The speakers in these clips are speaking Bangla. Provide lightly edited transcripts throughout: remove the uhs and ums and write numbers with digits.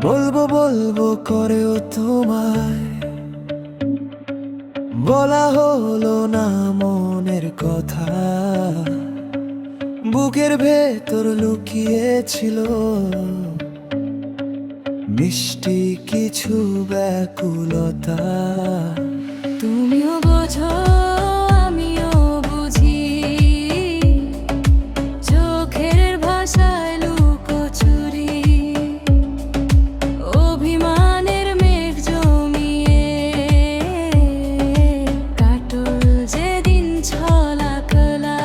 বলবো বলবো করেও তোমায় বলা হলো না মনের কথা। বুকের ভেতর লুকিয়েছিল মিষ্টি কিছু ব্যাকুলতা। তুমিও বোঝো আমিও বুঝি, চোখের ভাষায় লুকোচুরি, অভিমানের মেঘ জমিয়ে কাটল যেদিন ছলাকলা।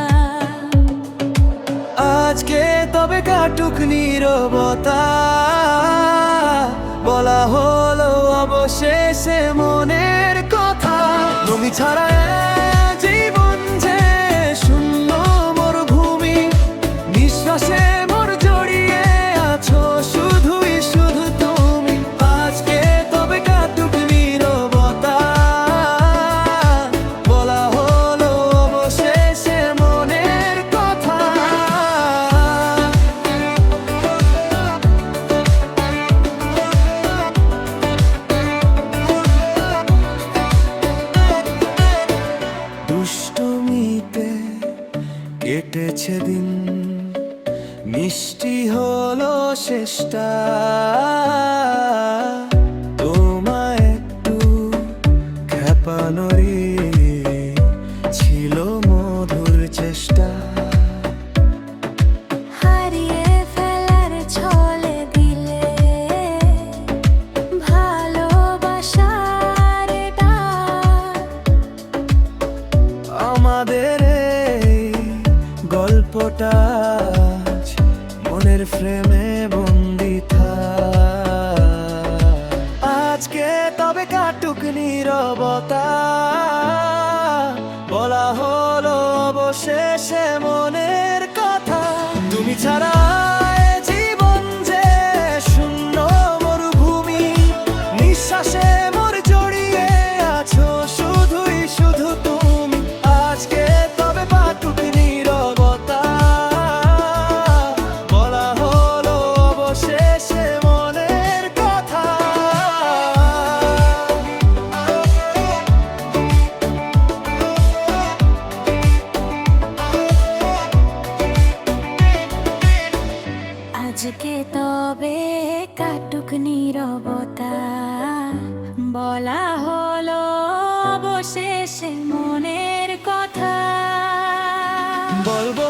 আজকে তবে কাটুক নীরবতা, বলা হলো অবশেষে মনের কথা। তুমি ছাড়া এ জীবন যে শূন্য মরুভূমি, নিঃশ্বাসে মোর জড়িয়ে আছো শুধুই শুধু তুমি। আজকে তবে কাটুক নীরবতা, বলা হলো অবশেষে মনের কথা। দুষ্টুমিতে কেটেছে দিন, মিষ্টি হলো শেষটা। তোমায় একটু খেপানোরই ছিল মধুর চেষ্টা। হারিয়ে ফেলার ছলে দিলে ভালোবাসার ডাক। আমাদের এই গল্পটা আজ মনের ফ্রেমে বন্দি থাক। আজকে তবে কাটুক নীরবতা, বলা হলো অবশেষে মনের কথা। তুমি ছাড়া এ জীবন যে শূন্য মরুভূমি, নিঃশ্বাসে মোর জড়িয়ে আছো শুধুই শুধু তুমি। আজকে তবে কাটুক নীরবতা, বলা হলো অবশেষে মনের কথা। আজকে তবে কাটুক নীরবতা, বলা হলো অবশেষে মনের কথা। বলবো